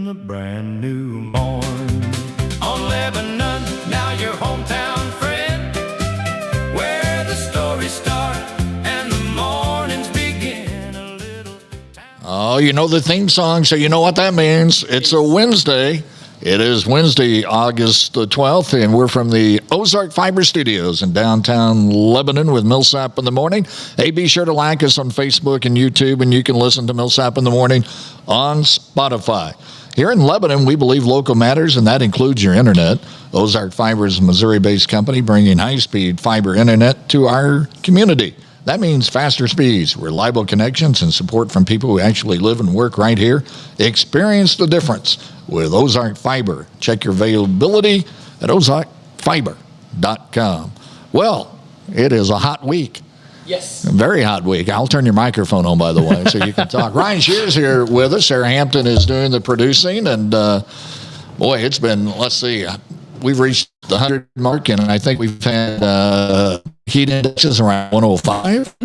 in the brand new morn. On Lebanon, now your hometown friend, where the stories start and the mornings begin. A little town. Oh, you know the theme song, so you know what that means. It's a Wednesday. It is Wednesday, August the 12th, and we're from the Ozark Fiber Studios in downtown Lebanon with Millsap in the Morning. Hey, be sure to like us on Facebook and YouTube, and you can listen to Millsap in the Morning on Spotify. Here in Lebanon, we believe local matters, and that includes your internet. Ozark Fiber is a Missouri-based company bringing high-speed fiber internet to our community. That means faster speeds, reliable connections, and support from people who actually live and work right here. Experience the difference with Ozark Fiber. Check your availability at ozarkfiber.com. Well, it is a hot week. Yes. A very hot week. I'll turn your microphone on, by the way, so you can talk. Ryan Shear's here with us. Sarah Hampton is doing the producing. And, boy, it's been, let's see, we've reached the 100 mark, and I think we've had heat indexes around 105.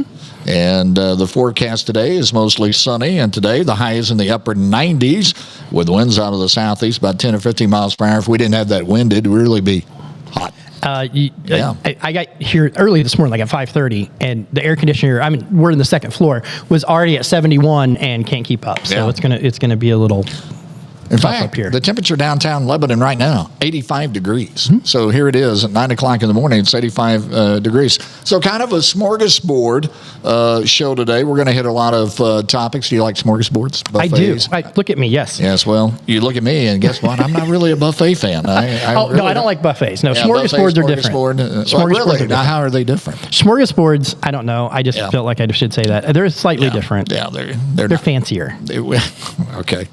And the forecast today is mostly sunny. And today the high is in the upper 90s with winds out of the southeast, about 10 or 15 miles per hour. If we didn't have that wind, it'd really be hot. Yeah. I got here early this morning, like at 5:30, and the air conditioner, I mean, we're in the second floor, was already at 71 and can't keep up. So Yeah. it's gonna be a little In tough fact, up here. the temperature downtown Lebanon right now, 85 degrees. So here it is at 9 o'clock in the morning, it's 85 degrees. So kind of a smorgasbord show today. We're going to hit a lot of topics. Do you like smorgasbords? I do. Buffets? Look at me, yes. Yes, well, you look at me, and guess what? I'm not really a buffet fan. No, I don't like buffets. No, Yeah, smorgasbords are different. Well, Smorgasbords really? are different. Now, how are they different? Smorgasbords, I don't know. I just felt like I should say that. They're slightly different. Yeah, they're They're not. fancier. Okay.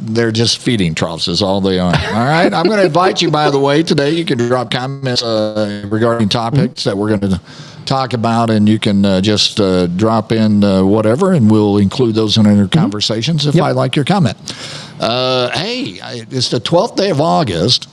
They're just feeding troughs is all they are. All right. I'm going to invite you, by the way, today. You can drop comments regarding topics that we're going to talk about, and you can just drop in whatever, and we'll include those in our conversations if I like your comment. Hey, it's the 12th day of August.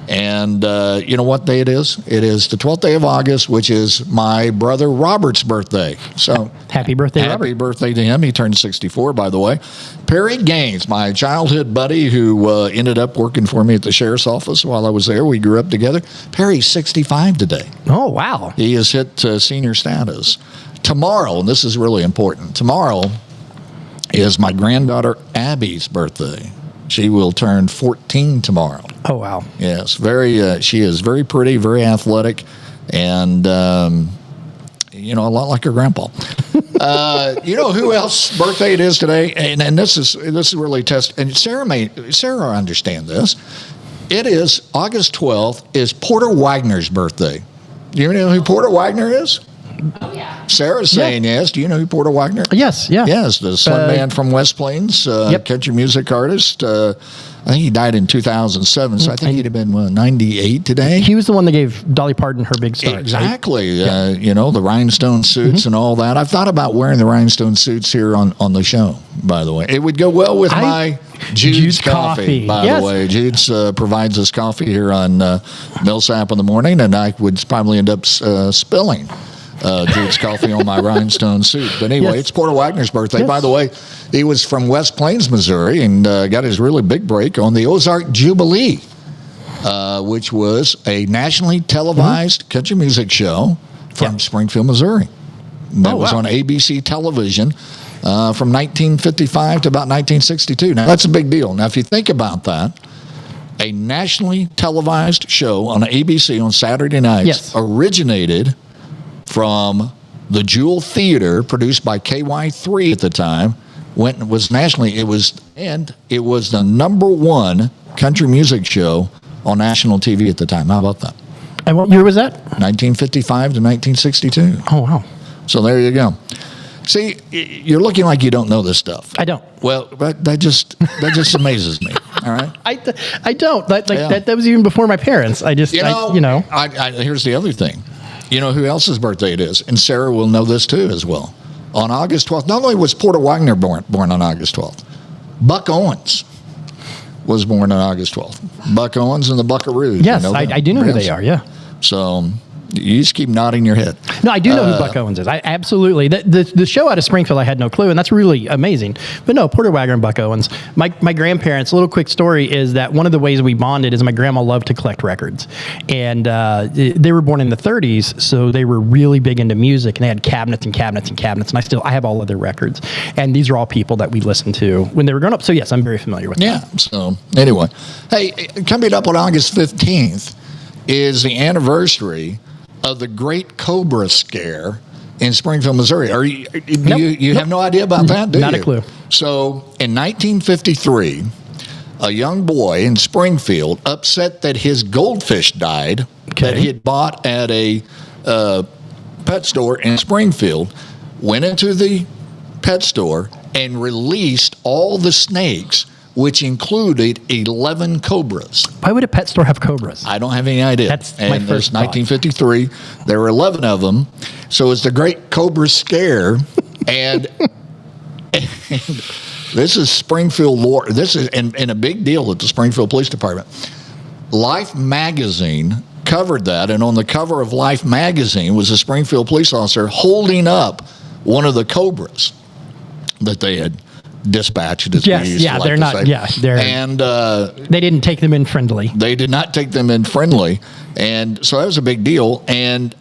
And you know what day it is? It is the 12th day of August, which is my brother Robert's birthday. So Happy birthday, happy Robert. birthday to him. He turned 64, by the way. Perry Gaines, my childhood buddy who ended up working for me at the sheriff's office while I was there. We grew up together. Perry's 65 today. Oh, wow. He has hit senior status. Tomorrow, and this is really important, tomorrow is my granddaughter Abby's birthday. She will turn 14 tomorrow. Oh, wow. Yes, she is very pretty, very athletic, and a lot like her grandpa. You know who else's birthday it is today? And this is really and Sarah understand this. It is August 12th is Porter Wagner's birthday. Do you know who Porter Wagner is? Oh, yeah. Sarah's saying yes. Do you know who Porter Wagner? Yes, yeah. Yes, the slim man from West Plains, country music artist. I think he died in 2007, so I think he'd have been 98 today. He was the one that gave Dolly Parton her big start. Exactly. Right? The rhinestone suits and all that. I've thought about wearing the rhinestone suits here on the show, by the way. It would go well with my Jude's coffee, by the way. Jude's provides us coffee here on Millsap in the Morning, and I would probably end up spilling Jude's coffee on my rhinestone suit. But anyway, it's Porter Wagner's birthday. By the way, he was from West Plains, Missouri, and got his really big break on the Ozark Jubilee, which was a nationally televised country music show from Springfield, Missouri. That was on ABC television from 1955 to about 1962. Now, that's a big deal. Now, if you think about that, a nationally televised show on ABC on Saturday nights originated from the Jewel Theater, produced by KY3 at the time, was nationally. It was the number one country music show on national TV at the time. How about that? And what year was that? 1955 to 1962. Oh, wow. So there you go. See, you're looking like you don't know this stuff. I don't. Well, that just amazes me. All right. I don't. That was even before my parents. Here's the other thing. You know who else's birthday it is? And Sarah will know this too as well. On August 12th, not only was Porter Wagner born on August 12th, Buck Owens was born on August 12th. Buck Owens and the Buckaroos. Yes, you know I do know who they are, yeah. So, You just keep nodding your head. No, I do know who Buck Owens is. I absolutely. The show out of Springfield, I had no clue, and that's really amazing. But no, Porter Wagoner and Buck Owens. My grandparents, a little quick story is that one of the ways we bonded is my grandma loved to collect records. And they were born in the 30s, so they were really big into music, and they had cabinets and cabinets and cabinets, and I have all of their records. And these are all people that we listened to when they were growing up. So yes, I'm very familiar with them. Yeah, so anyway. Hey, coming up on August 15th is the anniversary of the Great Cobra Scare in Springfield, Missouri. You have no idea about that, do you? Not a clue. So in 1953, a young boy in Springfield, upset that his goldfish died, that he had bought at a pet store in Springfield, went into the pet store and released all the snakes, which included 11 cobras. Why would a pet store have cobras? I don't have any idea. That's my first thought. 1953. There were 11 of them. So it's the Great Cobra Scare. and this is Springfield lore. This is and a big deal at the Springfield Police Department. Life magazine covered that, and on the cover of Life magazine was a Springfield police officer holding up one of the cobras that they had dispatched, as we used to like they're to not. say. Yeah, they're. And they didn't take them in friendly. They did not take them in friendly, and so that was a big deal. And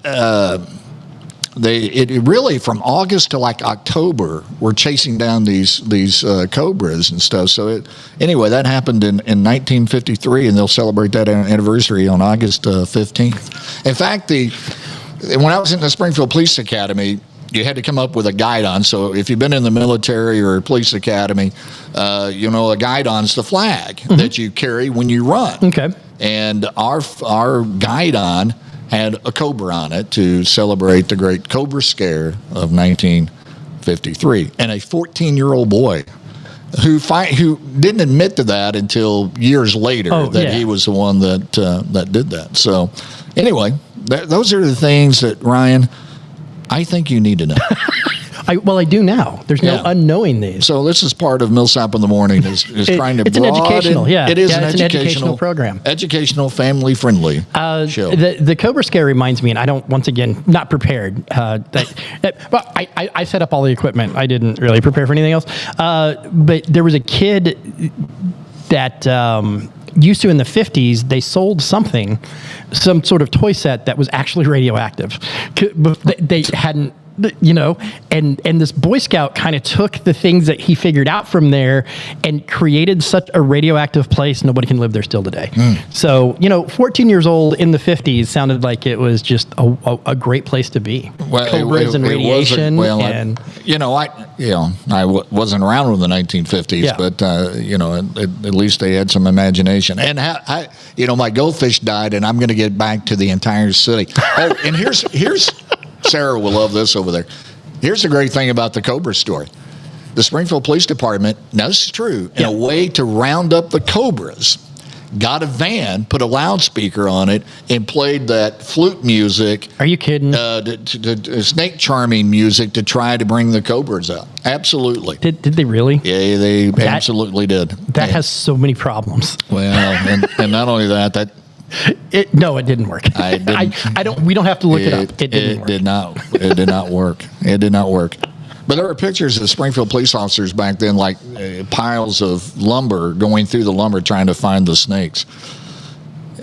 it really from August to like October were chasing down these cobras and stuff. So anyway, that happened in 1953, and they'll celebrate that anniversary on August 15th. In fact, when I was in the Springfield Police Academy, you had to come up with a guidon. So if you've been in the military or police academy, a guidon's the flag that you carry when you run. Okay. And our guidon had a cobra on it to celebrate the Great Cobra Scare of 1953. And a 14-year-old boy who didn't admit to that until years later he was the one that did that. So anyway, those are the things that, Ryan, I think you need to know. I do now. There's no unknowing these. So this is part of Millsap in the Morning is trying to it's an educational, It is an educational program. Educational, family-friendly show. The Cobra Scare reminds me, and I don't, once again, not prepared. But I set up all the equipment. I didn't really prepare for anything else. But there was a kid that used to, in the 50s, they sold some sort of toy set that was actually radioactive. They hadn't, and this Boy Scout kind of took the things that he figured out from there and created such a radioactive place, nobody can live there still today. So, 14 years old in the 50s sounded like it was just a great place to be. Well, Cobras and radiation. I wasn't around in the 1950s, but, at least they had some imagination. And, my goldfish died, and I'm going to get back to the entire city. Oh, and here's Sarah will love this over there. Here's the great thing about the Cobra story. The Springfield Police Department, now this is true, in a way to round up the Cobras, got a van, put a loudspeaker on it, and played that flute music. Are you kidding? Snake charming music to try to bring the Cobras out. Absolutely. Did they really? Yeah, they absolutely did. That has so many problems. Well, and not only that it didn't work. We don't have to look it up. It didn't work. It did not work. It did not work. But there were pictures of Springfield police officers back then, like piles of lumber, going through the lumber trying to find the snakes.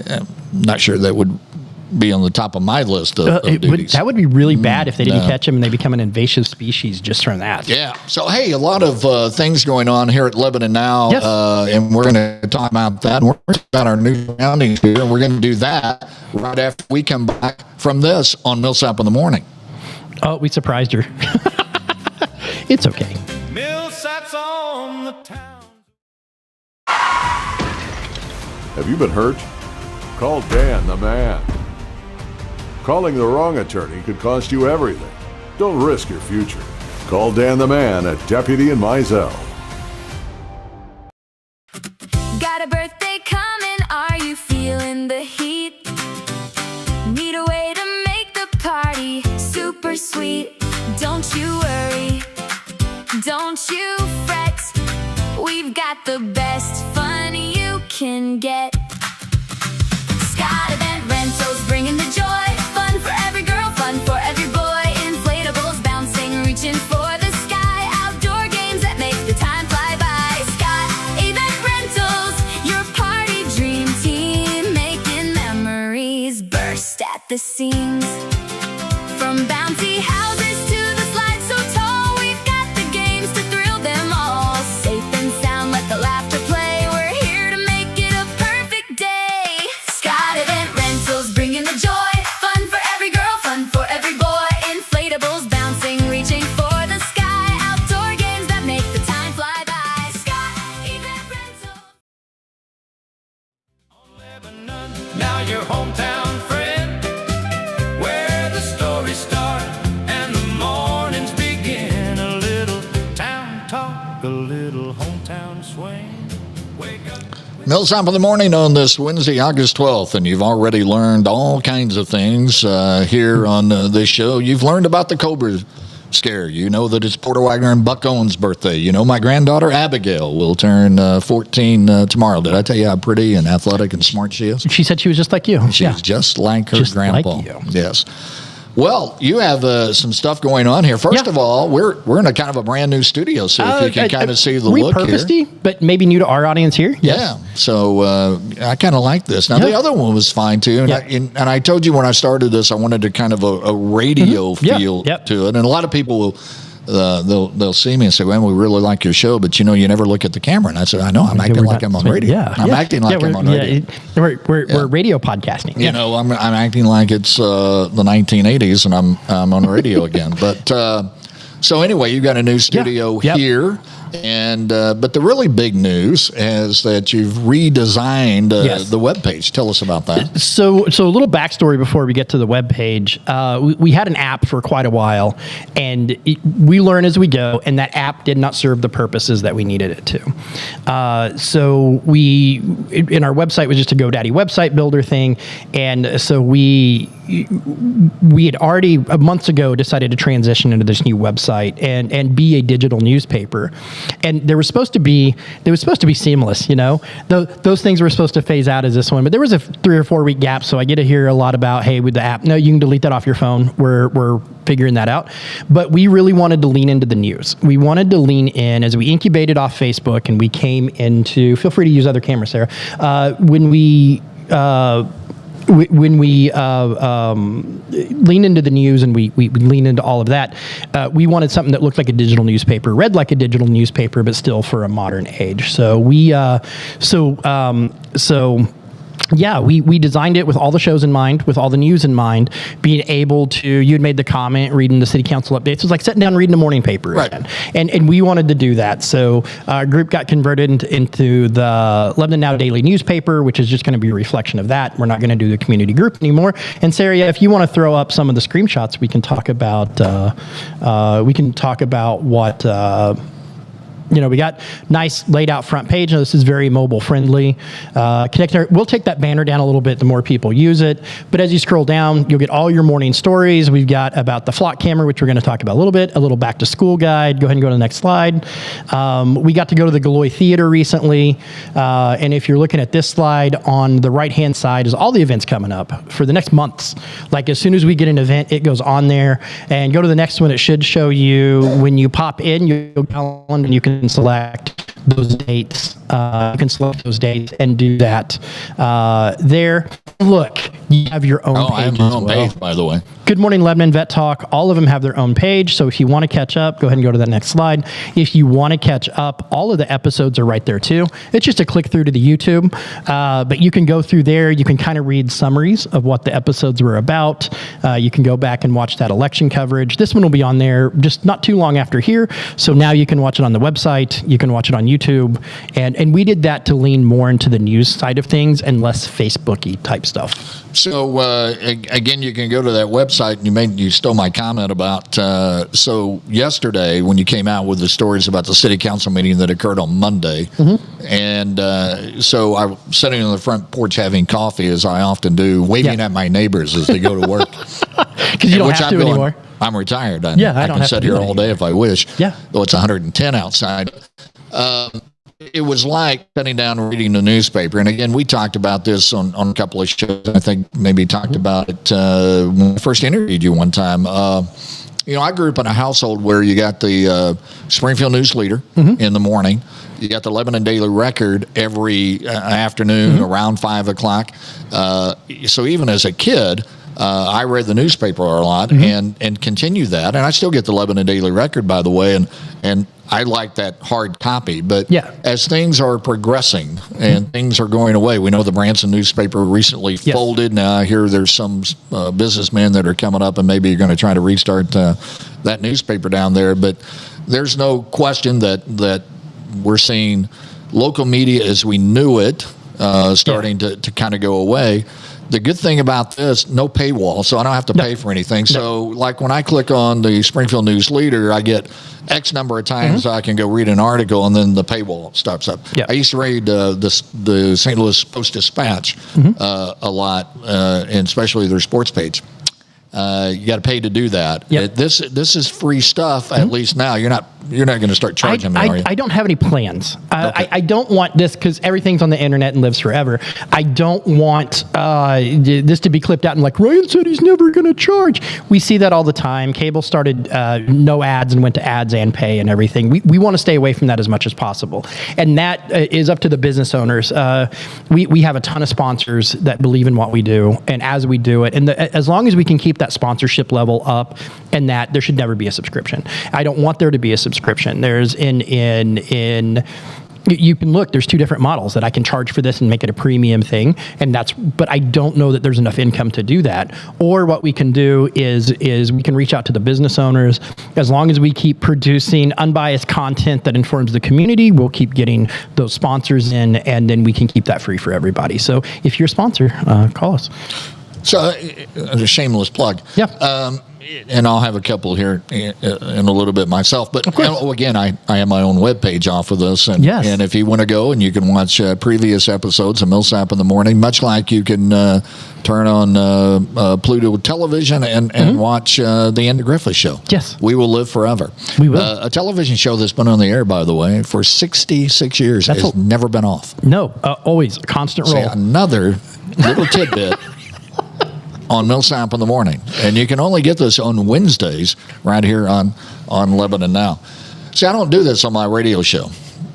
I'm not sure that would be on the top of my list of duties. That would be really bad if they didn't catch them and they become an invasive species just from that. Yeah. So, hey, a lot of things going on here at Lebanon Now, and we're going to talk about that. We're about our new surroundings here, and we're going to do that right after we come back from this on Millsap in the Morning. Oh, we surprised her. It's okay. Millsap's on the town. Have you been hurt? Call Dan the man. Calling the wrong attorney could cost you everything. Don't risk your future. Call Dan the man at Deputy and Mizell. Got a birthday coming, are you feeling the heat? Need a way to make the party super sweet. Don't you worry, don't you fret. We've got the best fun you can get. Scott Event Rentals, bringing the joy, fun for everyone. the seams. From bouncy houses to the slides so tall, we've got the games to thrill them all. Safe and sound, let the laughter play. We're here to make it a perfect day. Scott Event Rentals, bringing the joy. Fun for every girl, fun for every boy. Inflatables bouncing, reaching for the sky. Outdoor games that make the time fly by. Scott Event Rentals. Now your hometown friend, where the stories start and the mornings begin. A little town talk, a little hometown swing. Wake up. Millsap in the Morning on this Wednesday, August 12th, and you've already learned all kinds of things here on this show. You've learned about the Cobra scare. You know that it's Porter Wagner and Buck Owens' birthday. You know my granddaughter Abigail will turn 14 tomorrow. Did I tell you how pretty and athletic and smart she is? She said she was just like you. She's just like her Just grandpa. like you. Yes. Well, you have some stuff going on here. First of all, we're in a kind of a brand new studio, so if you can kind of see the look here. Repurposed, but maybe new to our audience here. Yeah. So I kind of like this. Now, the other one was fine, too. And, I told you when I started this, I wanted to kind of a radio feel to it. And a lot of people will, they'll see me and say, well, we really like your show, but, you never look at the camera. And I said, I know, I'm acting like I'm on radio. I'm acting like I'm on radio. We're radio podcasting. You know, I'm acting like it's the 1980s and I'm on radio again. But so anyway, you've got a new studio here. And but the really big news is that you've redesigned the webpage. Tell us about that. So a little backstory before we get to the webpage. We had an app for quite a while, and we learn as we go, and that app did not serve the purposes that we needed it to. So in our website was just a GoDaddy website builder thing, and so we had already months ago decided to transition into this new website and be a digital newspaper. And they were supposed to be seamless, those things were supposed to phase out as this one, but there was a 3 or 4 week gap. So I get to hear a lot about, hey, with the app, no, you can delete that off your phone. We're figuring that out. But we really wanted to lean into the news. We wanted to lean in as we incubated off Facebook and we came into, feel free to use other cameras, Sarah. When we lean into the news and we lean into all of that, we wanted something that looked like a digital newspaper, read like a digital newspaper, but still for a modern age. So we designed it with all the shows in mind, with all the news in mind, being able to, you had made the comment, reading the city council updates. It was like sitting down and reading a morning paper again. And we wanted to do that. So our group got converted into the Lebanon Now daily newspaper, which is just going to be a reflection of that. We're not going to do the community group anymore. And Sarah, if you want to throw up some of the screenshots, we can talk about, what... we got nice laid out front page. Now, this is very mobile friendly. We'll take that banner down a little bit the more people use it. But as you scroll down, you'll get all your morning stories. We've got about the flock camera, which we're going to talk about a little bit, a little back to school guide. Go ahead and go to the next slide. We got to go to the Galloy Theater recently. And if you're looking at this slide, on the right-hand side is all the events coming up for the next months. Like as soon as we get an event, it goes on there. And go to the next one. It should show you when you pop in, you'll go on and you can select those dates. You can select those dates and do that there. Look, you have your own page. I have my own page, by the way. Good Morning Lebanon, Vet Talk, all of them have their own page. So if you want to catch up, go ahead and go to that next slide. If you want to catch up, all of the episodes are right there too. It's just a click through to the YouTube, but you can go through there. You can kind of read summaries of what the episodes were about. You can go back and watch that election coverage. This one will be on there just not too long after here. So now you can watch it on the website. You can watch it on YouTube. And we did that to lean more into the news side of things and less Facebook-y type stuff. So again, you can go to that website. And you stole my comment about. So yesterday, when you came out with the stories about the city council meeting that occurred on Monday, and so I was sitting on the front porch having coffee, as I often do, waving at my neighbors as they go to work. Because you don't have to anymore. I'm retired. I can sit here all day if I wish. Yeah. Though it's 110 outside. It was like sitting down and reading the newspaper. And again, we talked about this on a couple of shows. I think maybe talked about it when I first interviewed you one time. I grew up in a household where you got the Springfield News Leader in the morning. You got the Lebanon Daily Record every afternoon around 5 o'clock. So even as a kid, I read the newspaper a lot and continue that. And I still get the Lebanon Daily Record, by the way, and I like that hard copy. But as things are progressing and things are going away, we know the Branson newspaper recently folded. Now I hear there's some businessmen that are coming up and maybe you're going to try to restart that newspaper down there. But there's no question that we're seeing local media as we knew it starting to kind of go away. The good thing about this, no paywall, so I don't have to pay for anything. So, like when I click on the Springfield News Leader, I get X number of times I can go read an article, and then the paywall stops up. I used to read the St. Louis Post-Dispatch a lot, and especially their sports page. You got to pay to do that. This is free stuff. At least now you're not going to start charging me. Are you? I don't have any plans. I don't want this because everything's on the internet and lives forever. I don't want this to be clipped out and like Ryan said he's never going to charge. We see that all the time. Cable started no ads and went to ads and pay and everything. We want to stay away from that as much as possible, and that is up to the business owners. We have a ton of sponsors that believe in what we do, and as we do it, and as long as we can keep that sponsorship level up, and that there should never be a subscription. I don't want there to be a subscription. There's you can look, there's two different models that I can charge for this and make it a premium thing, but I don't know that there's enough income to do that. Or what we can do is we can reach out to the business owners. As long as we keep producing unbiased content that informs the community, we'll keep getting those sponsors in, and then we can keep that free for everybody. So if you're a sponsor, call us. So, a shameless plug. And I'll have a couple here in a little bit myself. But again, I have my own webpage off of this. And, and if you want to go and you can watch previous episodes of Millsap in the Morning, much like you can turn on Pluto Television and watch the Andy Griffith Show. We will live forever. We will. A television show that's been on the air, by the way, for 66 years has never been off. No, always a constant roll. Another little tidbit. On Millsap in the Morning. And you can only get this on Wednesdays right here on Lebanon Now. See, I don't do this on my radio show.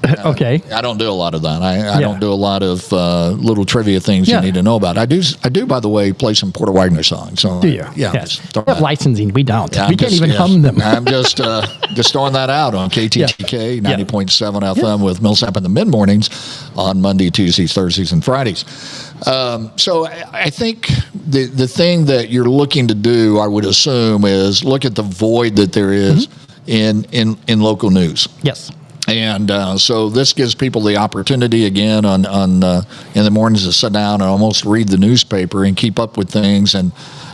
I don't do a lot of that. I don't do a lot of little trivia things you need to know about. I do, by the way, play some Porter Wagner songs. So, do you? Yes. We have licensing. We don't. We can't even hum them. I'm just throwing that out on KTTK 90.7 FM with Millsap in the mid-mornings on Monday, Tuesdays, Thursdays, and Fridays. So I think the thing that you're looking to do, I would assume, is look at the void that there is in local news. And so this gives people the opportunity again on in the mornings to sit down and almost read the newspaper and keep up with things. And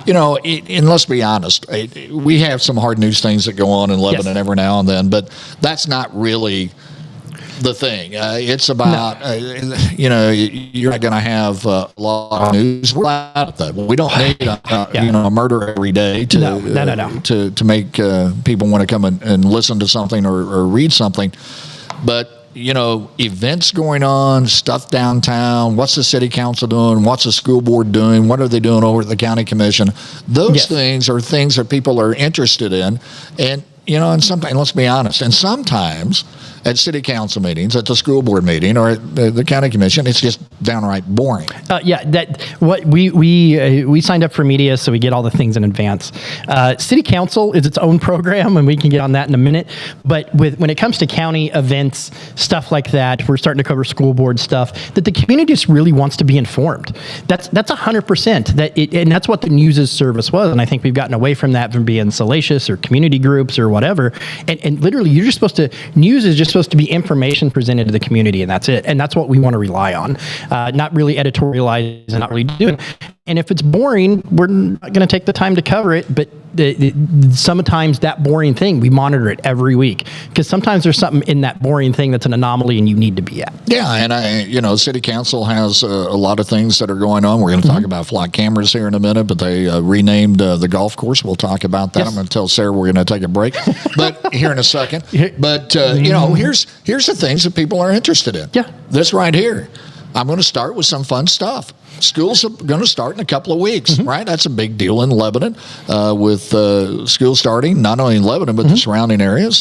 and let's be honest, we have some hard news things that go on in Lebanon every now and then, but that's not really the thing. It's about you're not going to have a lot of news. We're out of that. We don't need a murder every day to make people want to come and listen to something or read something. But events going on, stuff downtown. What's the city council doing? What's the school board doing? What are they doing over at the county commission? Those things are things that people are interested in, and and sometimes, let's be honest, and sometimes at city council meetings, at the school board meeting, or at the county commission, it's just downright boring. We signed up for media, so we get all the things in advance. City council is its own program, and we can get on that in a minute. But when it comes to county events, stuff like that, we're starting to cover school board stuff, that the community just really wants to be informed. That's 100%. And that's what the news' service was. And I think we've gotten away from that, from being salacious or community groups or whatever. And literally, you're just supposed to, news is just supposed to be information presented to the community, and that's it. And that's what we want to rely on, not really editorialize and not really do it. And if it's boring, we're not going to take the time to cover it. But sometimes that boring thing, we monitor it every week, because sometimes there's something in that boring thing that's an anomaly and you need to be at. And city council has a lot of things that are going on. We're going to talk about flock cameras here in a minute, but they renamed the golf course. We'll talk about that. I'm going to tell Sarah we're going to take a break, but here in a second. But here's the things that people are interested in. This right here. I'm going to start with some fun stuff. school's going to start in a couple of weeks, right? That's a big deal in Lebanon with school starting, not only in Lebanon, but the surrounding areas.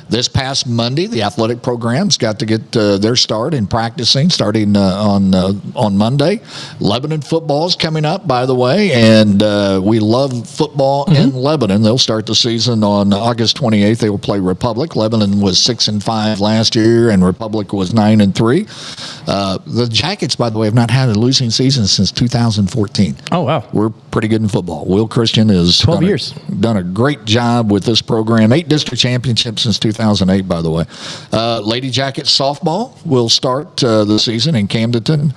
This past Monday, the athletic programs got to get their start in practicing starting on Monday. Lebanon football is coming up, by the way, and we love football in Lebanon. They'll start the season on August 28th. They will play Republic. Lebanon was 6-5 last year, and Republic was 9-3. The Jackets, by the way, have not had a losing season since 2014. Oh, wow. We're pretty good in football. Will Christian has 12 years. Done a great job with this program. 8 district championships since 2008, by the way. Lady Jackets softball will start the season in Camdenton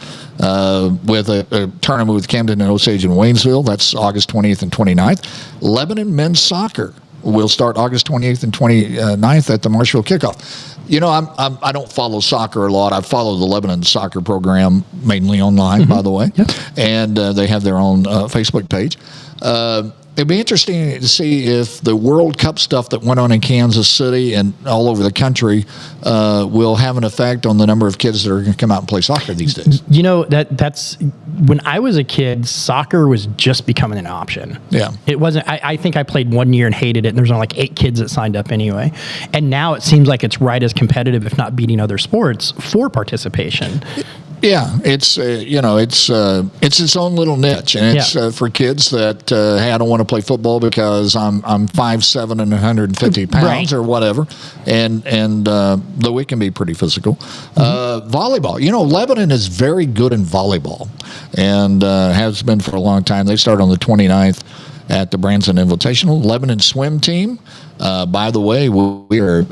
with a tournament with Camden and Osage and Waynesville. That's August 20th and 29th. Lebanon men's soccer will start August 28th and 29th at the Marshall Kickoff. You know, I don't follow soccer a lot. I follow the Lebanon soccer program mainly online, by the way, and they have their own Facebook page. It'd be interesting to see if the World Cup stuff that went on in Kansas City and all over the country will have an effect on the number of kids that are going to come out and play soccer these days. You know, that's when I was a kid, soccer was just becoming an option. Yeah. It wasn't, I think I played 1 year and hated it, and there was only like 8 kids that signed up anyway. And now it seems like it's right as competitive, if not beating other sports, for participation. Yeah, it's it's its own little niche, and it's for kids that hey, I don't want to play football because I'm 5'7" and 150 pounds or whatever, and though we can be pretty physical. Volleyball, you know, Lebanon is very good in volleyball, and has been for a long time. They start on the 29th at the Branson Invitational. Lebanon swim team, by the way, we are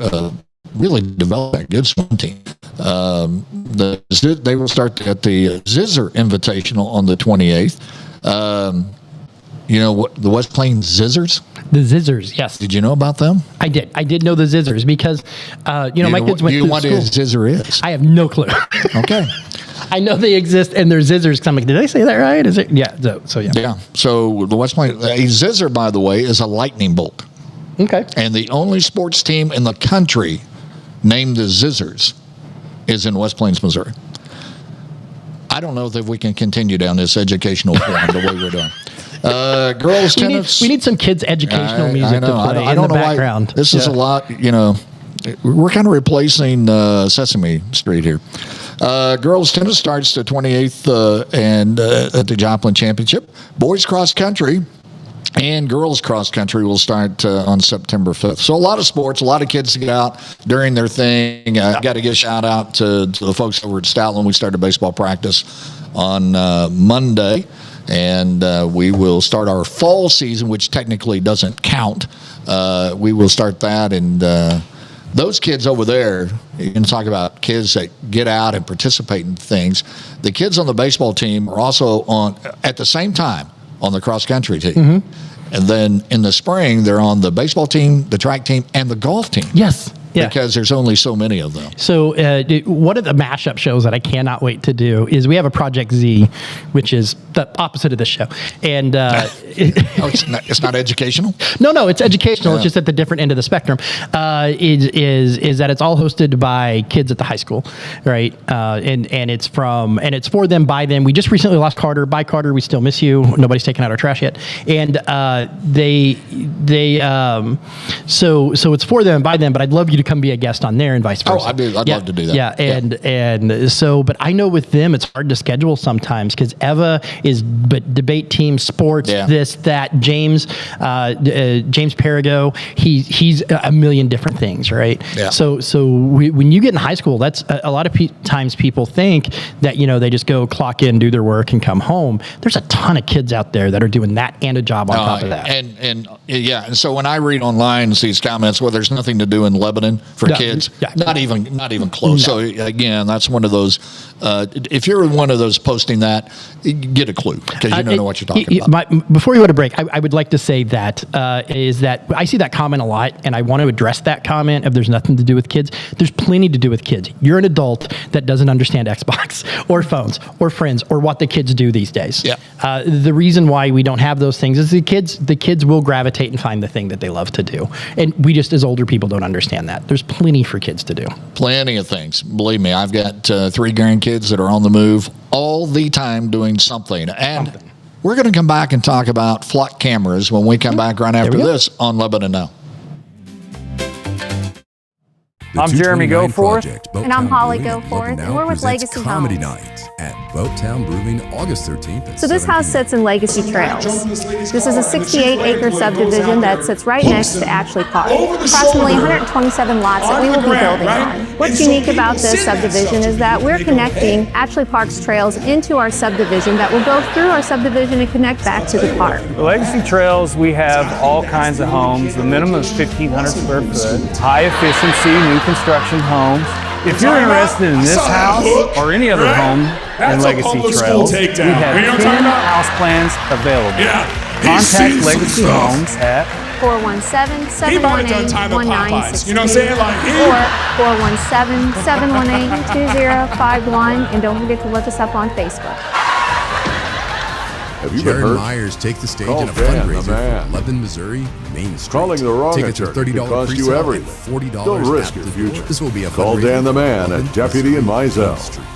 really developing a good swim team. They will start at the Zizzer Invitational on the 28th. You know what, the West Plains Zizzers? The Zizzers, yes. Did you know about them? I did. I did know the Zizzers because, my kids went to school. Do you know what a Zizzer is? I have no clue. Okay. I know they exist, and they're Zizzers. Cause I'm like, did I say that right? Is it? Yeah. So yeah. Yeah. So the West Plains, a Zizzer, by the way, is a lightning bolt. Okay. And the only sports team in the country named the Zizzers is in West Plains, Missouri. I don't know if we can continue down this educational form the way we're doing. Girls tennis. We need some kids' educational music to play in the background. This is a lot, you know. We're kind of replacing Sesame Street here. Girls tennis starts the 28th and at the Joplin Championship. Boys cross country and girls cross country will start on September 5th. So a lot of sports, a lot of kids to get out during their thing. I got to give a shout out to the folks over at Stoutland. We started baseball practice on Monday, and we will start our fall season, which technically doesn't count. We will start that, and those kids over there, you can talk about kids that get out and participate in things. The kids on the baseball team are also on, at the same time, on the cross-country team. And then in the spring, they're on the baseball team, the track team, and the golf team. Yes. Yeah. Because there's only so many of them. So one of the mashup shows that I cannot wait to do is we have a Project Z, which is the opposite of this show. And it's not educational? No, it's educational. It's just at the different end of the spectrum. Is that it's all hosted by kids at the high school, right? And it's for them, by them. We just recently lost Carter. Bye, Carter. We still miss you. Nobody's taken out our trash yet. And so it's for them and by them. But I'd love you to come be a guest on there and vice versa. Oh, I'd love to do that. Yeah, and so, but I know with them it's hard to schedule sometimes because Eva is debate team, sports, this, that. James Perigo, he's a million different things, right? Yeah. So when you get in high school, that's a lot of times people think that they just go clock in, do their work, and come home. There's a ton of kids out there that are doing that and a job on top of that. And so when I read online these comments, well, there's nothing to do in Lebanon for kids. Yeah. Not even close. No. So again, that's one of those. If you're one of those posting that, get a clue because you don't know what you're talking about. Before you go to break, I would like to say that is that I see that comment a lot, and I want to address that comment. If there's nothing to do with kids, there's plenty to do with kids. You're an adult that doesn't understand Xbox or phones or friends or what the kids do these days. Yeah. The reason why we don't have those things is the kids will gravitate and find the thing that they love to do, and we just as older people don't understand that. that. There's plenty for kids to do. Plenty of things. Believe me, I've got 3 grandkids that are on the move all the time doing something. And we're going to come back and talk about flock cameras when we come back right after this on Lebanon Now. I'm Jeremy Goforth. And I'm Holly Goforth, and we're with Legacy Comedy Homes. Night at Boattown Brewing, August 13th. So this house sits in Legacy Trails. This is a 68-acre subdivision that sits right next to Ashley Park. Approximately 127 lots that we will be building on. What's unique about this subdivision is that we're connecting Ashley Park's trails into our subdivision that will go through our subdivision and connect back to the park. The Legacy Trails, we have all kinds of homes. The minimum is 1,500 square foot. High efficiency, new construction homes. If you're interested in this house or any other home in Legacy Trails, we have 10 house plans available. Contact Legacy Homes at 417-718-1960 or 417-718-2051, and don't forget to look us up on Facebook. Have you been Jared hurt? Myers takes the stage Call in a Dan, the fundraiser man. for Lebanon, Missouri, Main Street. Calling the wrong Tickets are attorney could $30 cost you pre-sale and everything. $40 Don't risk at your the future. door. This will be a Call fundraiser Dan the for man Lebanon, at Deputy in Missouri, Mizell. Main Street.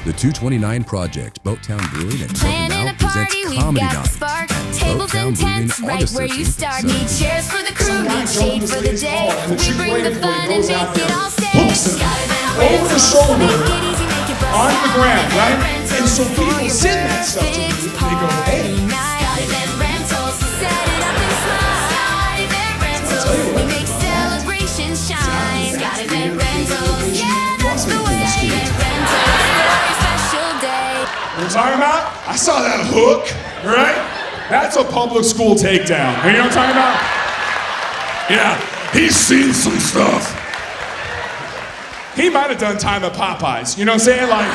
The 229 Project, Boattown Brewing and Planning Lebanon a Now presents party, we've Comedy got Night the spark. at Tables Boattown and Brewing, tents, right August where you 13th. start. Need chairs for the crew, need shade for the day. We bring the fun and make it all stay. Over the shoulder, on the ground, right? And so people send that stuff to me. They go, hey. We make celebrations shine. Got event rentals, yeah, that's the way. Event rentals for a special day. You know what I'm talking about? I saw that hook, right? That's a public school takedown. You know what I'm talking about? Yeah, he's seen some stuff. He might have done time at Popeyes. You know what I'm saying? Like,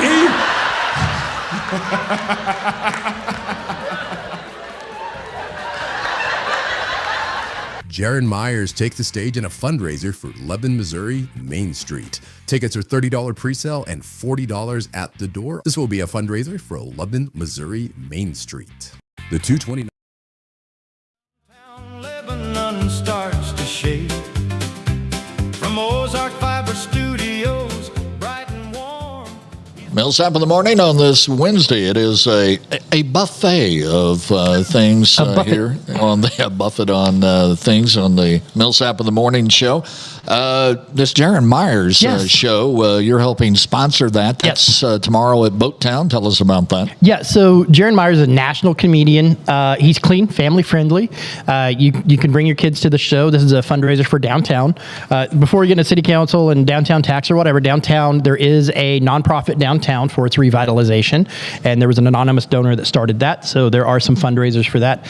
Jared Myers takes the stage in a fundraiser for Lebanon, Missouri, Main Street. Tickets are $30 pre-sale and $40 at the door. This will be a fundraiser for Lebanon, Missouri, Main Street. The 229 Lebanon starts to shake from Ozark Fiber Studios, bright and warm. Millsap in the Morning on this Wednesday. It is a buffet of things here on the buffet on things on the Millsap in the Morning show. This Jaron Myers show, you're helping sponsor that. That's tomorrow at Boattown. Tell us about that. Yeah, so Jaron Myers is a national comedian. He's clean, family friendly. You can bring your kids to the show. This is a fundraiser for downtown. Before we get into city council and downtown tax or whatever, downtown, there is a nonprofit downtown for its revitalization, and there was an anonymous donor that started that, so there are some fundraisers for that.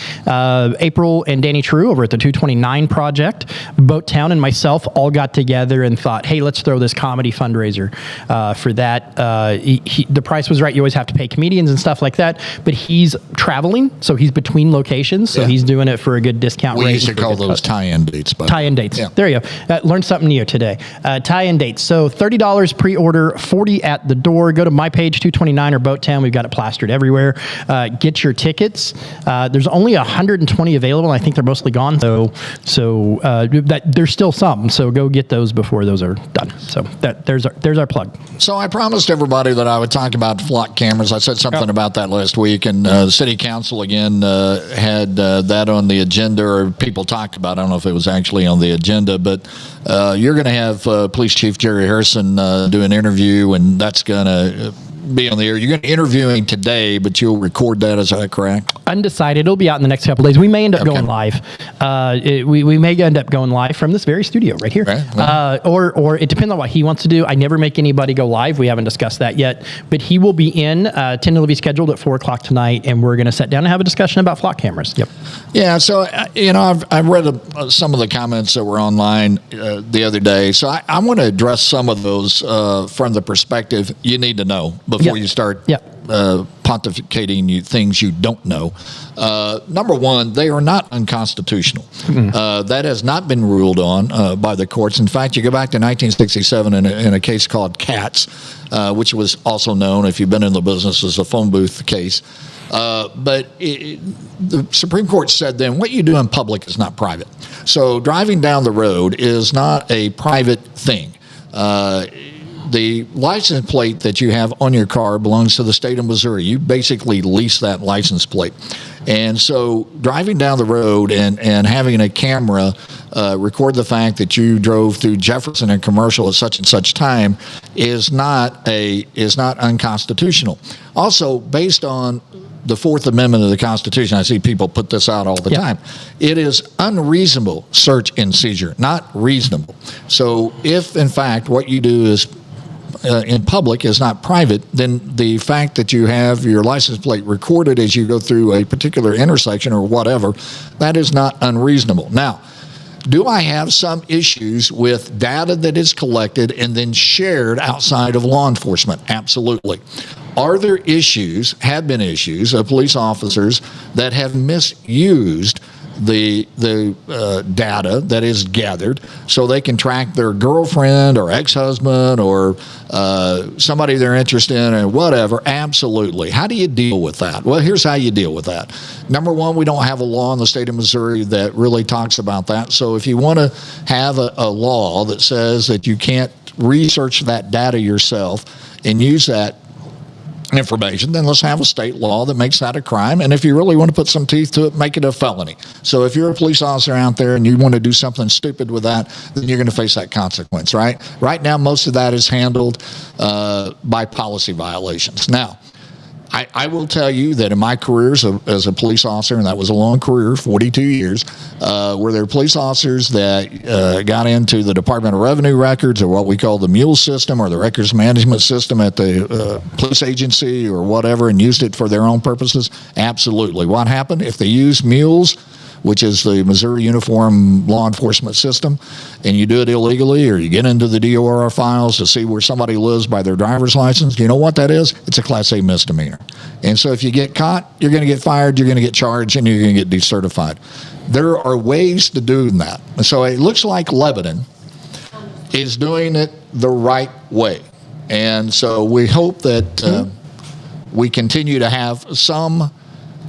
April and Danny True over at the 229 Project, Boattown and myself all got together and thought, hey, let's throw this comedy fundraiser for that. The price was right. You always have to pay comedians and stuff like that, but he's traveling, so he's between locations, so he's doing it for a good discount rate. We used to call those tie-in dates. Tie-in dates. There you go. Learned something new today. Tie-in dates. So $30 pre-order, $40 at the door. Go to my page, 229 or Boattown. We've got it plastered everywhere. Get your tickets. There's only 120 available. I think they're mostly gone. So there's still some. So go get those before those are done. So there's our plug. So I promised everybody that I would talk about flock cameras. I said something about that last week, and the city council again had that on the agenda, or people talked about it. I don't know if it was actually on the agenda, but you're going to have Police Chief Jerry Harrison do an interview, and that's going to be on the air. You're going to be interviewing today, but you'll record that. Is that correct? Undecided. It'll be out in the next couple of days. We may end up going live. We may end up going live from this very studio right here. Right. Or it depends on what he wants to do. I never make anybody go live. We haven't discussed that yet. But he will be in, tentatively scheduled at 4 o'clock tonight, and we're going to sit down and have a discussion about flock cameras. Yep. Yeah, so, I've read some of the comments that were online the other day. So I want to address some of those from the perspective you need to know before you start pontificating things you don't know. Number one, they are not unconstitutional. That has not been ruled on by the courts. In fact, you go back to 1967 in a case called Katz, which was also known, if you've been in the business, as a phone booth case. The Supreme Court said then what you do in public is not private. So driving down the road is not a private thing. The license plate that you have on your car belongs to the state of Missouri. You basically lease that license plate. And so driving down the road and having a camera record the fact that you drove through Jefferson and Commercial at such and such time is not unconstitutional. Also, based on the Fourth Amendment of the Constitution, I see people put this out all the time. It is unreasonable search and seizure, not reasonable. So if, in fact, what you do is in public is not private, then the fact that you have your license plate recorded as you go through a particular intersection or whatever, that is not unreasonable. Now, do I have some issues with data that is collected and then shared outside of law enforcement? Absolutely. Are there issues, have been issues, of police officers that have misused the data that is gathered so they can track their girlfriend or ex-husband or somebody they're interested in or whatever? Absolutely. How do you deal with that? Well, here's how you deal with that. Number one, we don't have a law in the state of Missouri that really talks about that. So if you want to have a law that says that you can't research that data yourself and use that information, then let's have a state law that makes that a crime. And if you really want to put some teeth to it, make it a felony. So if you're a police officer out there and you want to do something stupid with that, then you're going to face that consequence, right? Right now, most of that is handled by policy violations. Now, I will tell you that in my career as a police officer, and that was a long career, 42 years, were there police officers that got into the Department of Revenue records or what we call the mule system or the records management system at the police agency or whatever and used it for their own purposes? Absolutely. What happened? If they used mules, which is the Missouri Uniform Law Enforcement System, and you do it illegally or you get into the DOR files to see where somebody lives by their driver's license, you know what that is? It's a Class A misdemeanor. And so if you get caught, you're going to get fired, you're going to get charged, and you're going to get decertified. There are ways to do that. And so it looks like Lebanon is doing it the right way. And so we hope that we continue to have some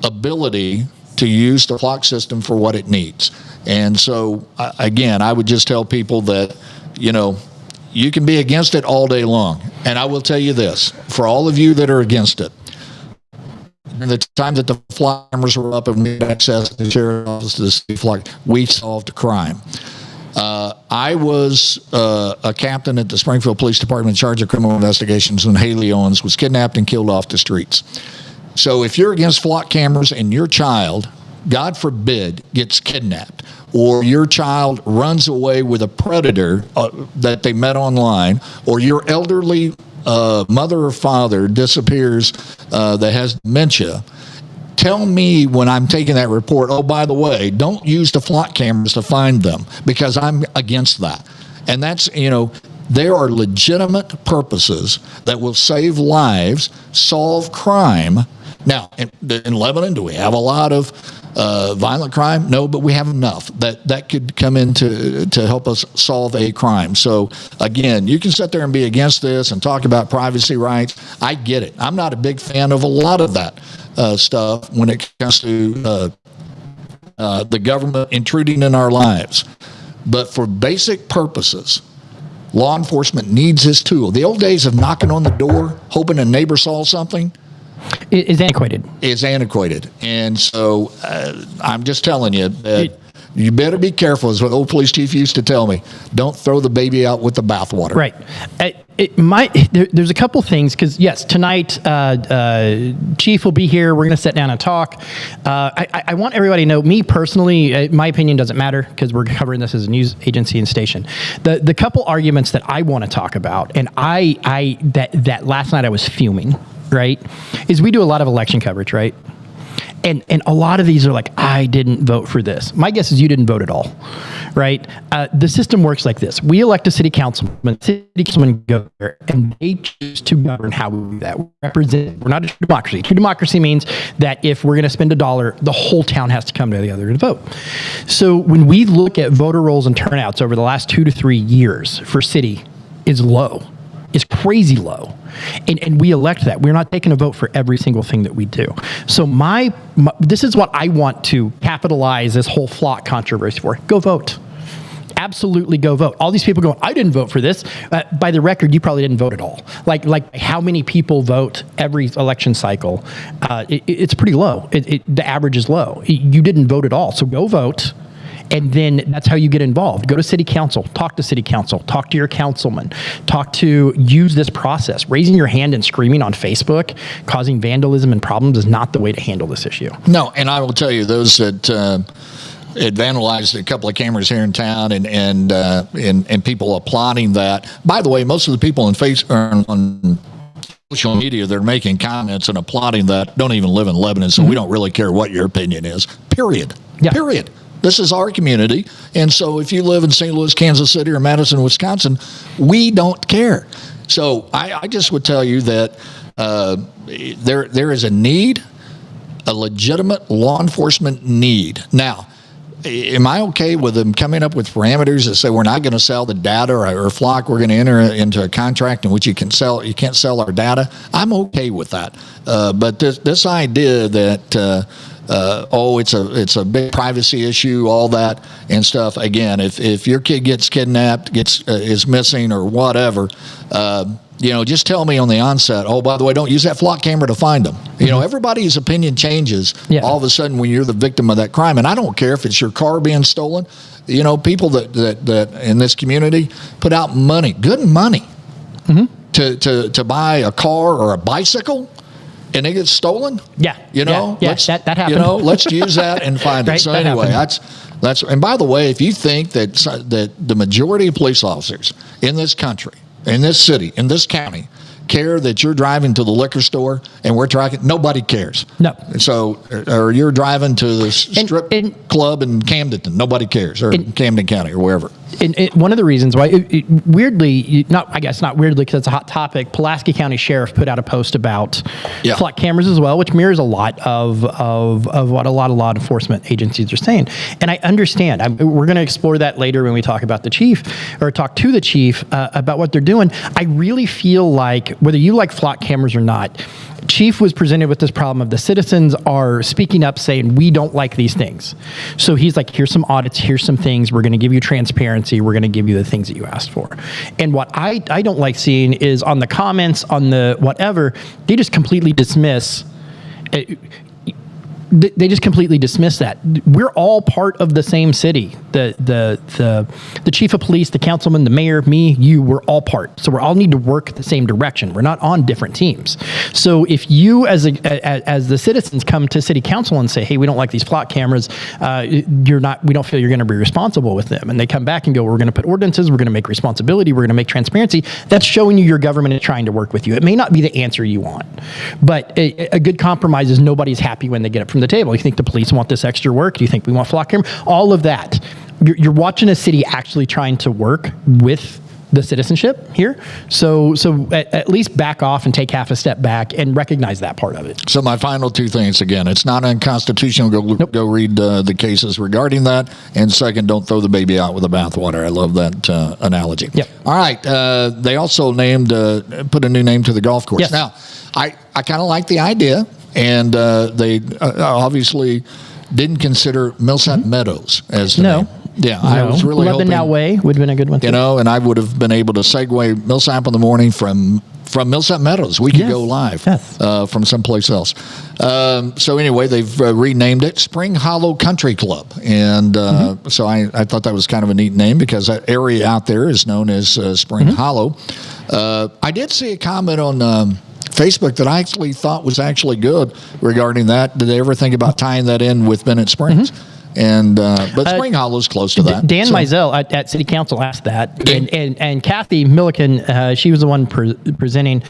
ability to use the clock system for what it needs. And so, again, I would just tell people that, you can be against it all day long. And I will tell you this, for all of you that are against it, in the time that the flock cameras were up and we had access to the sheriff's office to see flock, we solved a crime. I was a captain at the Springfield Police Department in charge of criminal investigations when Haley Owens was kidnapped and killed off the streets. So if you're against flock cameras and your child, God forbid, gets kidnapped, or your child runs away with a predator that they met online, or your elderly mother or father disappears that has dementia, tell me when I'm taking that report, oh, by the way, don't use the flock cameras to find them, because I'm against that. And that's, there are legitimate purposes that will save lives, solve crime. Now, in Lebanon, do we have a lot of violent crime? No, but we have enough that could come in to help us solve a crime. So, again, you can sit there and be against this and talk about privacy rights. I get it. I'm not a big fan of a lot of that stuff when it comes to the government intruding in our lives. But for basic purposes, law enforcement needs this tool. The old days of knocking on the door, hoping a neighbor saw something, is antiquated. Is antiquated. And so I'm just telling you that you better be careful, as what old police chief used to tell me. Don't throw the baby out with the bathwater. Right. There's a couple things, because, yes, tonight Chief will be here. We're going to sit down and talk. I want everybody to know, me personally, my opinion doesn't matter, because we're covering this as a news agency and station. The couple arguments that I want to talk about, and that last night I was fuming, right, is we do a lot of election coverage, right? And a lot of these are like, I didn't vote for this. My guess is you didn't vote at all, right? The system works like this. We elect a city councilman. City councilmen go there, and they choose to govern how we do that. We represent. We're not a true democracy. True democracy means that if we're going to spend $1, the whole town has to come together to vote. So when we look at voter rolls and turnouts over the last 2 to 3 years for city is low. is crazy low. And we elect that. We're not taking a vote for every single thing that we do. So this is what I want to capitalize this whole flock controversy for. Go vote. Absolutely go vote. All these people going, I didn't vote for this. By the record, you probably didn't vote at all. Like how many people vote every election cycle? It's pretty low. The average is low. You didn't vote at all. So go vote. And then that's how you get involved. Go to city council, talk to city council, talk to your councilman, use this process. Raising your hand and screaming on Facebook, causing vandalism and problems is not the way to handle this issue. No, and I will tell you, those that it vandalized a couple of cameras here in town, and people applauding that. By the way, most of the people on social media, they're making comments and applauding that don't even live in Lebanon, so we don't really care what your opinion is. Period. Yeah. Period. This is our community, and so if you live in St. Louis, Kansas City, or Madison, Wisconsin, we don't care. So I just would tell you that there is a need, a legitimate law enforcement need. Now, am I okay with them coming up with parameters that say we're not going to sell the data, or flock, we're going to enter into a contract in which you can't sell our data? I'm okay with that. But this idea that it's a big privacy issue, all that and stuff. Again, if your kid gets kidnapped, is missing or whatever, just tell me on the onset, oh, by the way, don't use that flock camera to find them. Everybody's opinion changes all of a sudden when you're the victim of that crime. And I don't care if it's your car being stolen. People that in this community put out money, good money, to buy a car or a bicycle, and they get stolen. Yeah. That happened. Let's use that and find it. So anyway, that's. And by the way, if you think that the majority of police officers in this country, in this city, in this county, care that you're driving to the liquor store and we're tracking, nobody cares. No. So, or you're driving to the strip club in Camden, nobody cares, or Camden County or wherever. And one of the reasons why, weirdly, not weirdly because it's a hot topic, Pulaski County Sheriff put out a post about flock cameras as well, which mirrors a lot of what a lot of law enforcement agencies are saying. And I understand. We're going to explore that later when we talk about the chief, or talk to the chief about what they're doing. I really feel like, whether you like flock cameras or not, Chief was presented with this problem of the citizens are speaking up saying, we don't like these things. So he's like, here's some audits, here's some things, we're going to give you transparency, we're going to give you the things that you asked for. And what I don't like seeing is on the comments, on the whatever, they just completely dismiss that. We're all part of the same city. The chief of police, the councilman, the mayor, me, you, we're all part. So we all need to work the same direction. We're not on different teams. So if you as the citizens come to city council and say, hey, we don't like these flock cameras, we don't feel you're going to be responsible with them. And they come back and go, we're going to put ordinances, we're going to make responsibility, we're going to make transparency. That's showing you your government is trying to work with you. It may not be the answer you want, but a good compromise is nobody's happy when they get it from the table. You think the police want this extra work? Do you think we want flock camera? All of that. You're watching a city actually trying to work with the citizenship here. So at least back off and take half a step back and recognize that part of it. So my final two things, again, it's not unconstitutional. Go read the cases regarding that. And second, don't throw the baby out with the bathwater. I love that analogy. Yep. All right. They also put a new name to the golf course. Yes. Now, I kind of like the idea. And they obviously didn't consider Millsap Meadows as the name. Yeah, I was really hoping. Lebanon Way would have been a good one too. And I would have been able to segue Millsap in the Morning from Millsap Meadows. We could go live from someplace else. So anyway, they've renamed it Spring Hollow Country Club. And so I thought that was kind of a neat name because that area out there is known as Spring Hollow. I did see a comment on Facebook that I actually thought was actually good regarding that. Did they ever think about tying that in with Bennett Springs? And but Spring Hollow is close to that. Dan Mizell at City Council asked that, and Kathy Milliken, she was the one presenting,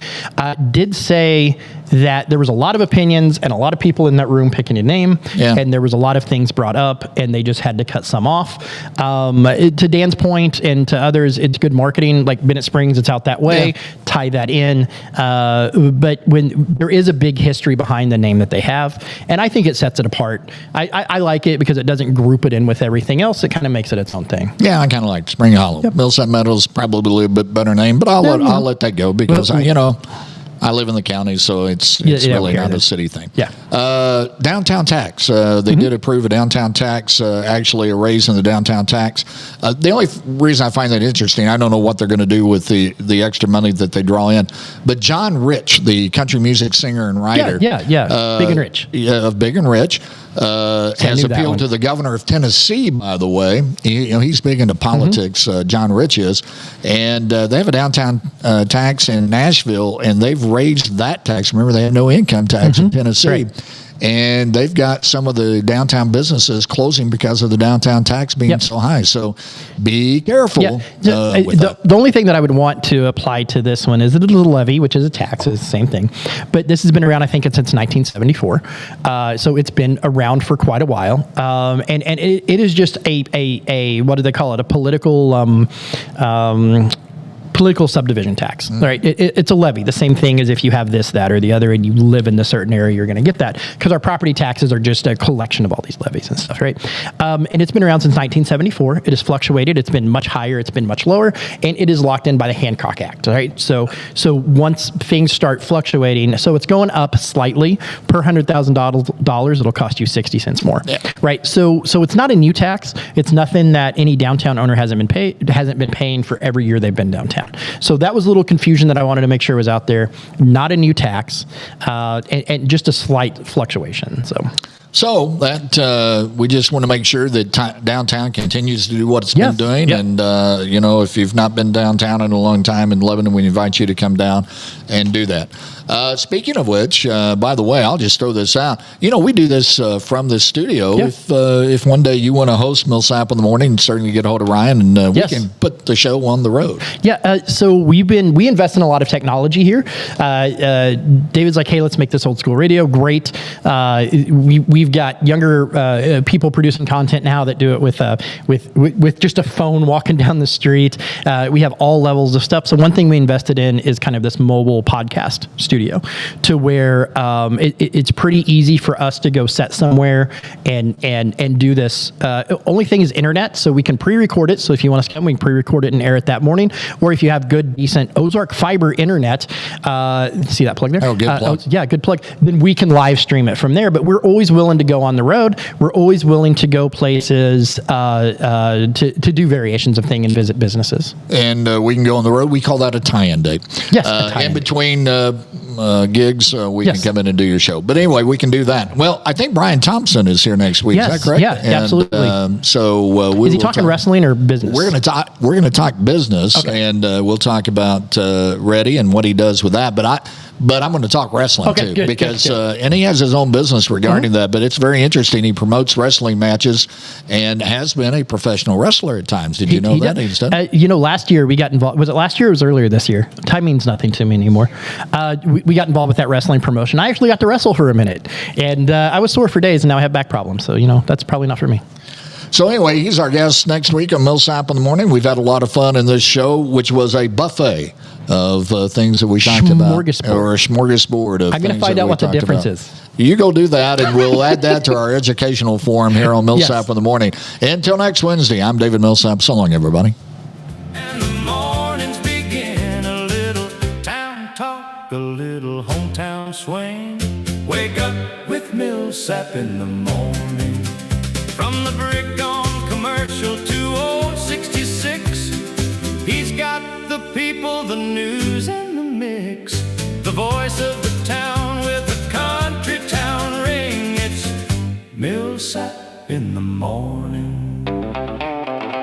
did say that there was a lot of opinions and a lot of people in that room picking a name, and there was a lot of things brought up, and they just had to cut some off. To Dan's point and to others, it's good marketing. Like Bennett Springs, it's out that way. Tie that in. But when there is a big history behind the name that they have, and I think it sets it apart. I like it because it doesn't group it in with everything else. It kind of makes it its own thing. Yeah, I kind of like Spring Hollow. Millsap Meadows probably a little bit better name, but I'll let that go because I live in the county, so it's really not a city thing. Yeah. Downtown tax. They did approve a downtown tax, actually a raise in the downtown tax. The only reason I find that interesting, I don't know what they're going to do with the extra money that they draw in, but John Rich, the country music singer and writer. Big and Rich. Of Big and Rich. Has appealed to the governor of Tennessee, by the way. He's big into politics, John Rich is. And they have a downtown tax in Nashville, and they've raised that tax. Remember, they had no income tax in Tennessee. Right. And they've got some of the downtown businesses closing because of the downtown tax being so high. So be careful. The only thing that I would want to apply to this one is the little levy, which is a tax. It's the same thing. But this has been around, I think, since 1974. So it's been around for quite a while. And it is just a what do they call it? A political subdivision tax, right? It's a levy. The same thing as if you have this, that, or the other, and you live in a certain area, you're going to get that because our property taxes are just a collection of all these levies and stuff, right? And it's been around since 1974. It has fluctuated. It's been much higher. It's been much lower, and it is locked in by the Hancock Act, right? So once things start fluctuating, so it's going up slightly per $100,000. It'll cost you 60 cents more, right? So it's not a new tax. It's nothing that any downtown owner hasn't been paying for every year they've been downtown. So that was a little confusion that I wanted to make sure was out there. Not a new tax, and just a slight fluctuation. So that we just want to make sure that downtown continues to do what it's been doing. And, if you've not been downtown in a long time in Lebanon, we invite you to come down and do that. Speaking of which, by the way, I'll just throw this out. We do this from the studio. If one day you want to host Millsap in the Morning, certainly get a hold of Ryan, and we can put the show on the road. So we invest in a lot of technology here. David's like, hey, let's make this old school radio. Great. We've got younger people producing content now that do it with just a phone walking down the street. We have all levels of stuff. So one thing we invested in is kind of this mobile podcast studio to where it's pretty easy for us to go set somewhere and do this. Only thing is internet, so we can pre-record it. So if you want us to come, we can pre-record it and air it that morning. Or if you have good, decent Ozark fiber internet, see that plug there? Oh, good plug. Good plug. Then we can live stream it from there. But we're always willing to go on the road. We're always willing to go places to do variations of things and visit businesses. And we can go on the road. We call that a tie-in date. Yes. In between gigs, we can come in and do your show. But anyway, we can do that. Well, I think Brian Thompson is here next week. Yes. Is that correct? Yeah, absolutely. Is he talking wrestling or business? We're going to talk business, and we'll talk about Reddy and what he does with that. But I'm going to talk wrestling too, because and he has his own business regarding that. But it's very interesting. He promotes wrestling matches and has been a professional wrestler at times. Did you know that? He's done. Last year we got involved. Was it last year or was it earlier this year? Time means nothing to me anymore. We got involved with that wrestling promotion. I actually got to wrestle for a minute, and I was sore for days, and now I have back problems. So that's probably not for me. So anyway, he's our guest next week on Millsap in the Morning. We've had a lot of fun in this show, which was a buffet of things that we talked about. Or a smorgasbord of I'm going to find out what the difference is. You go do that, and we'll add that to our educational forum here on Millsap in the Morning. Until next Wednesday, I'm David Millsap. So long, everybody. And the mornings begin, a little town talk, a little hometown swing. Wake up with Millsap in the morning. From the brick on Commercial to old 66, he's got the people, the news, and the mix. The voice of the town with a country town ring. It's Millsap in the morning.